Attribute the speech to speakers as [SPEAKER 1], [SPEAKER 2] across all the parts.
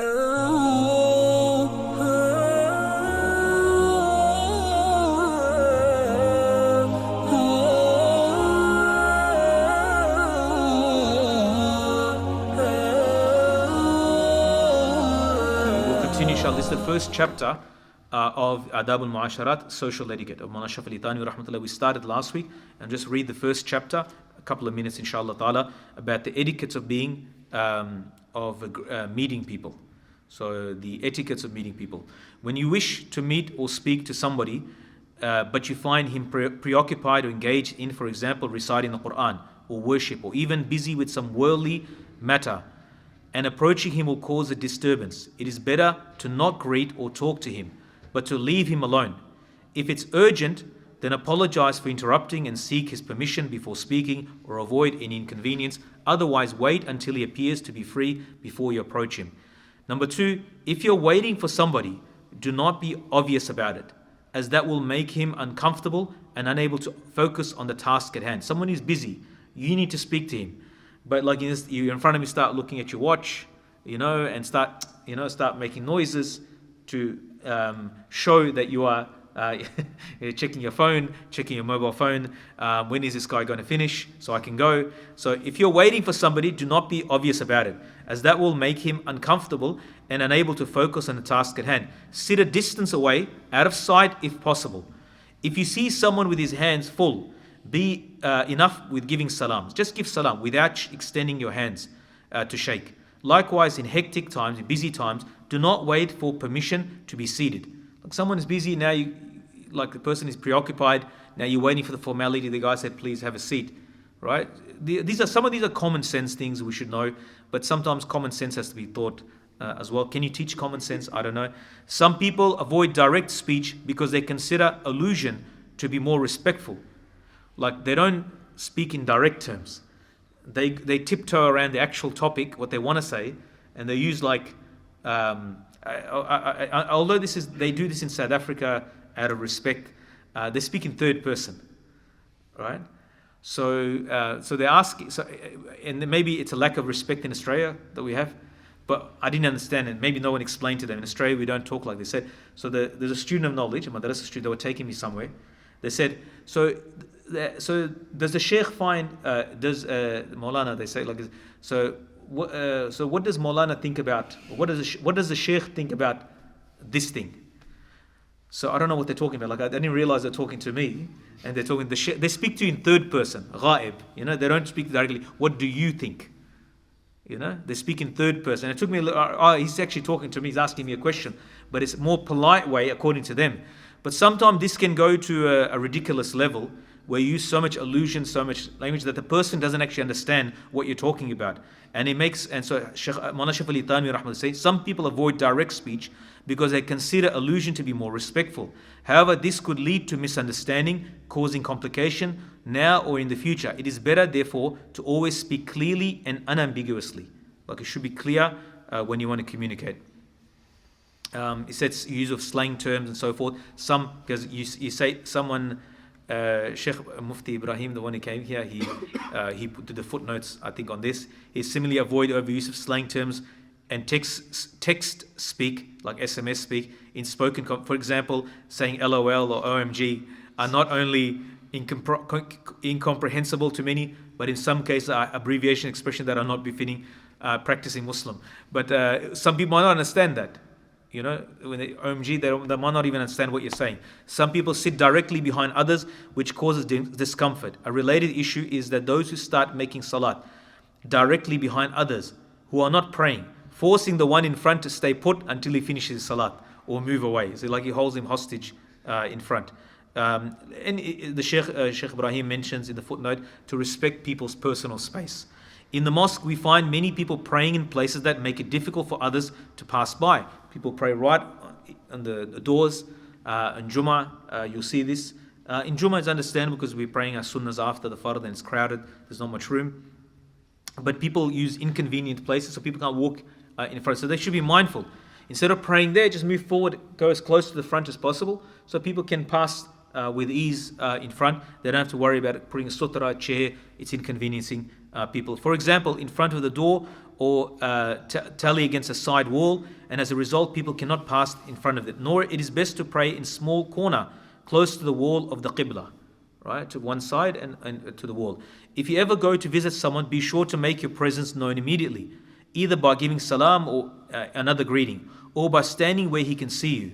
[SPEAKER 1] This is the first chapter of Adab al-Muasharat, social etiquette of Mawlana Ashraf Ali Thanawi Rahmatullah. We started last week, and just read the first chapter, a couple of minutes inshallah ta'ala, about the etiquettes of being, meeting people. So the etiquettes of meeting people. When you wish to meet or speak to somebody, but you find him preoccupied or engaged in, for example, reciting the Quran or worship, or even busy with some worldly matter, and approaching him will cause a disturbance, it is better to not greet or talk to him, but to leave him alone. If it's urgent, then apologize for interrupting and seek his permission before speaking, or avoid any inconvenience. Otherwise, wait until he appears to be free before you approach him. Number 2, if you're waiting for somebody, do not be obvious about it, as that will make him uncomfortable and unable to focus on the task at hand. Someone is busy, you need to speak to him. But like you're in front of me, start looking at your watch, and start making noises to show that you are you're checking your phone, checking your mobile phone. When is this guy going to finish so I can go? So if you're waiting for somebody, do not be obvious about it, as that will make him uncomfortable and unable to focus on the task at hand. Sit a distance away, out of sight if possible. If you see someone with his hands full, be enough with giving salams. Just give salam without extending your hands to shake. Likewise, in hectic times, in busy times, do not wait for permission to be seated. Like someone is busy now, like the person is preoccupied. Now you're waiting for the formality. The guy said, "Please have a seat." Right? Some of these are common sense things we should know, but sometimes common sense has to be taught as well. Can you teach common sense? I don't know. Some people avoid direct speech because they consider allusion to be more respectful. Like they don't speak in direct terms. They tiptoe around the actual topic, what they want to say, and they use although they do this in South Africa out of respect, they speak in third person, right? So they ask, and maybe it's a lack of respect in Australia that we have, but I didn't understand it. Maybe no one explained to them. In Australia, we don't talk like they said. So there's a student of knowledge, a madrasa student, they were taking me somewhere. They said, so does the Sheikh find, Mawlana, they say like this, so what does Mawlana think about, what does the Sheikh think about this thing? So I don't know what they're talking about. Like I didn't realize they're talking to me, and they're talking, they speak to you in third person, ghaib, they don't speak directly, what do you think? They speak in third person. And it took me he's actually talking to me, he's asking me a question, but it's a more polite way according to them. But sometimes this can go to a ridiculous level, where you use so much allusion, so much language that the person doesn't actually understand what you're talking about. And so Mawlana Ashraf Ali Thanawi Rahmatullah says, some people avoid direct speech because they consider allusion to be more respectful. However, this could lead to misunderstanding, causing complication now or in the future. It is better, therefore, to always speak clearly and unambiguously. Like it should be clear when you want to communicate. It says use of slang terms and so forth. Because you say someone, Sheikh Mufti Ibrahim, the one who came here, he put the footnotes, I think, on this. He similarly avoid overuse of slang terms and text speak, like SMS speak, in spoken. For example, saying LOL or OMG are not only incomprehensible to many, but in some cases are abbreviation expressions that are not befitting practicing Muslim. But some people might not understand that. When they OMG, they might not even understand what you're saying. Some people sit directly behind others, which causes discomfort. A related issue is that those who start making salat directly behind others who are not praying, forcing the one in front to stay put until he finishes his salat or move away. So like he holds him hostage in front. And the Sheikh Ibrahim mentions in the footnote to respect people's personal space. In the mosque, we find many people praying in places that make it difficult for others to pass by. People pray right on the doors. In Jummah, you'll see this. In Jummah, it's understandable because we're praying our sunnahs after the fard and it's crowded. There's not much room. But people use inconvenient places so people can't walk in front. So they should be mindful. Instead of praying there, just move forward, go as close to the front as possible so people can pass with ease in front. They don't have to worry about putting a sutra, chair. It's inconveniencing people. For example, in front of the door or tally against a side wall, and as a result, people cannot pass in front of it. Nor it is best to pray in small corner, close to the wall of the Qibla, right, to one side and to the wall. If you ever go to visit someone, be sure to make your presence known immediately, either by giving salam or another greeting, or by standing where he can see you,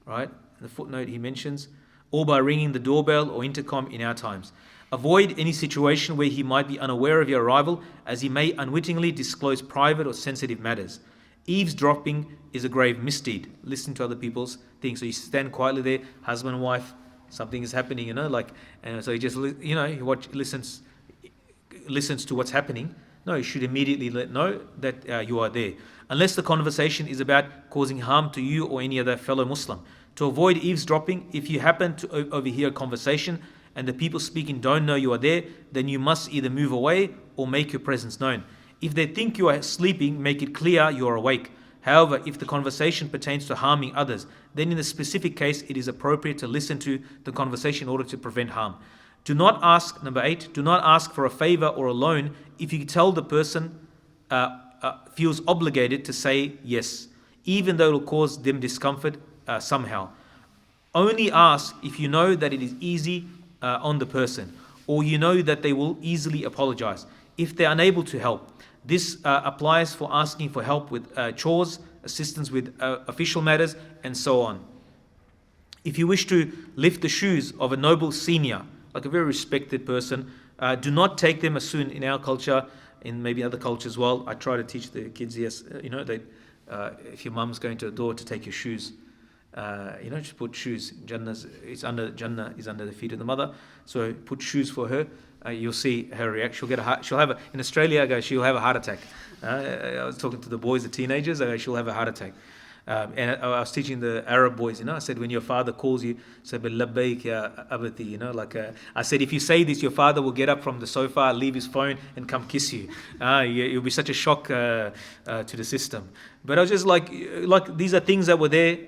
[SPEAKER 1] right? In the footnote he mentions, or by ringing the doorbell or intercom in our times. Avoid any situation where he might be unaware of your arrival, as he may unwittingly disclose private or sensitive matters. Eavesdropping is a grave misdeed. Listen to other people's things. So you stand quietly there, husband and wife, something is happening, and so he just, he listens to what's happening. No, you should immediately know that you are there. Unless the conversation is about causing harm to you or any other fellow Muslim. To avoid eavesdropping, if you happen to overhear a conversation and the people speaking don't know you are there, then you must either move away or make your presence known. If they think you are sleeping, make it clear you are awake. However, if the conversation pertains to harming others, then in the specific case it is appropriate to listen to the conversation in order to prevent harm. Do not ask, number 8, do not ask for a favor or a loan if you tell the person feels obligated to say yes, even though it will cause them discomfort somehow. Only ask if you know that it is easy on the person, or you know that they will easily apologize if they are unable to help. This applies for asking for help with chores, assistance with official matters, and so on. If you wish to lift the shoes of a noble senior, like a very respected person, do not take them as soon in our culture, in maybe other cultures as well. I try to teach the kids, yes, if your mum's going to the door to take your shoes, just put shoes. Jannah is under the feet of the mother, so put shoes for her. You'll see her react. She'll have in Australia, she'll have a heart attack. I was talking to the boys, the teenagers, she'll have a heart attack. And I was teaching the Arab boys, I said, when your father calls you, say, labbaik ya abati, I said, if you say this, your father will get up from the sofa, leave his phone, and come kiss you. It'll be such a shock to the system. But I was just like these are things that were there.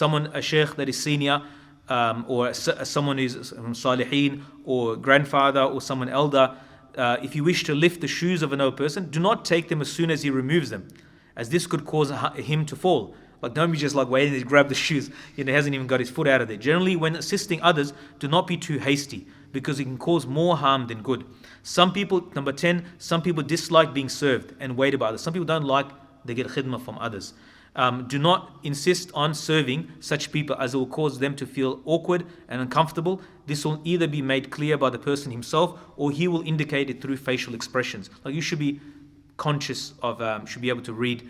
[SPEAKER 1] A sheikh that is senior, or someone who's salihin, or grandfather, or someone elder, if you wish to lift the shoes of another person, do not take them as soon as he removes them, as this could cause him to fall. Like, don't be just waiting to grab the shoes. He hasn't even got his foot out of there. Generally, when assisting others, do not be too hasty, because it can cause more harm than good. Number 10, some people dislike being served and waited by others. Some people don't like they get khidmah from others. Do not insist on serving such people, as it will cause them to feel awkward and uncomfortable. This will either be made clear by the person himself, or he will indicate it through facial expressions. Like, you should be conscious of, should be able to read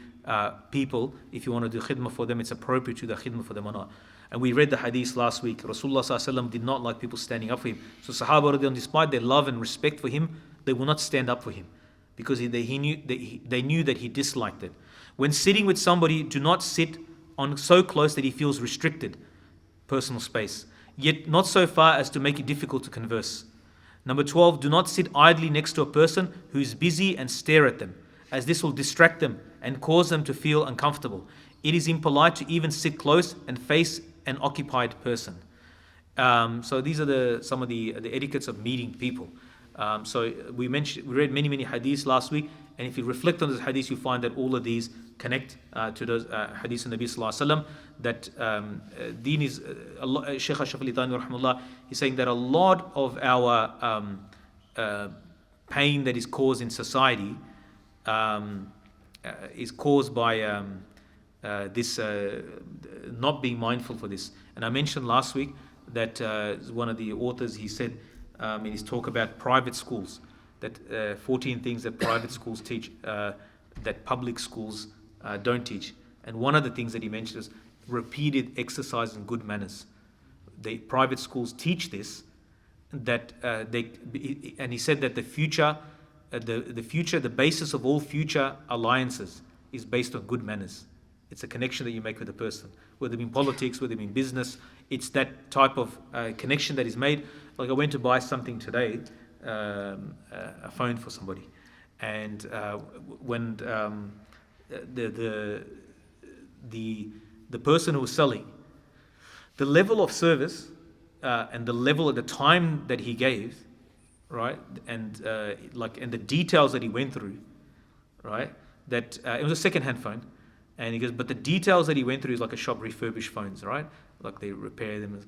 [SPEAKER 1] people. If you want to do khidmah for them, it's appropriate to do the khidmah for them or not. And we read the hadith last week. Rasulullah ﷺ did not like people standing up for him. So Sahaba, despite their love and respect for him, they will not stand up for him, because they knew that he disliked it. When sitting with somebody, do not sit on so close that he feels restricted, personal space, yet not so far as to make it difficult to converse. Number 12, do not sit idly next to a person who is busy and stare at them, as this will distract them and cause them to feel uncomfortable. It is impolite to even sit close and face an occupied person. So these are some of the etiquettes of meeting people. So we read many hadiths last week, and if you reflect on this hadith, you find that all of these connect to those hadiths of Nabi Sallallahu Alaihi Wasallam, that deen is, Shaykh Ashraf Ali Thanawi Rahimahullah, he's saying that a lot of our pain that is caused in society is caused by this not being mindful for this. And I mentioned last week that one of the authors, he said in his talk about private schools, that 14 things that private schools teach that public schools don't teach. And one of the things that he mentioned is repeated exercise in good manners. The private schools teach this, and he said that the basis of all future alliances is based on good manners. It's a connection that you make with a person, whether it in politics, whether it in business. It's that type of connection that is made. Like, I went to buy something today, a phone for somebody, and when the person who was selling, the level of service and the level of the time that he gave, right? And and the details that he went through, right? That it was a second-hand phone, and he goes, but the details that he went through is like a shop refurbish phones, right? Like they repair them as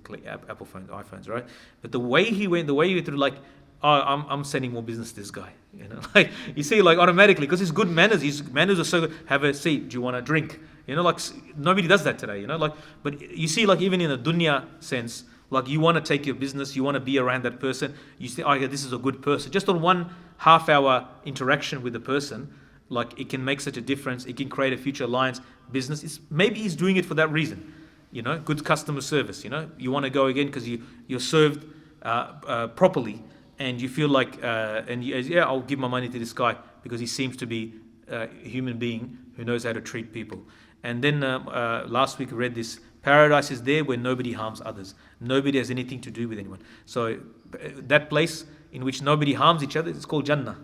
[SPEAKER 1] Apple phones, iPhones, right? But the way he went through, like, oh, I'm sending more business to this guy, you know, like you see, like automatically, because his good manners, his manners are so good. Have a seat. Do you want a drink? You know, like nobody does that today, you know, like. But you see, like even in a dunya sense, like you want to take your business, you want to be around that person. You say, oh yeah, this is a good person. Just on one half-hour interaction with the person, like it can make such a difference. It can create a future alliance business. Maybe he's doing it for that reason, you know, good customer service. You know, you want to go again because you're served properly. And you feel like, yeah, I'll give my money to this guy because he seems to be a human being who knows how to treat people. And then last week I read this, paradise is there where nobody harms others. Nobody has anything to do with anyone. So that place in which nobody harms each other, it's called Jannah.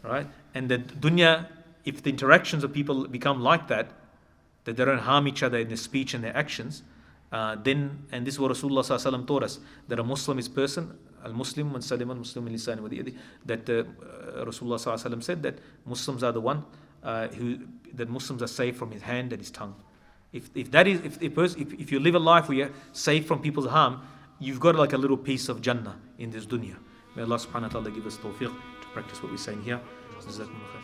[SPEAKER 1] Right? And the dunya, if the interactions of people become like that they don't harm each other in their speech and their actions, then, and this is what Rasulullah ﷺ taught us, that a Muslim is person, al-Muslim man salima al-Muslim min lisani wa yadihi, that Rasulullah ﷺ said that Muslims are the one that Muslims are safe from his hand and his tongue. If you live a life where you're safe from people's harm, you've got like a little piece of Jannah in this dunya. May Allah subhanahu wa ta'ala give us tawfiq to practice what we're saying here. Jazakumullah khair.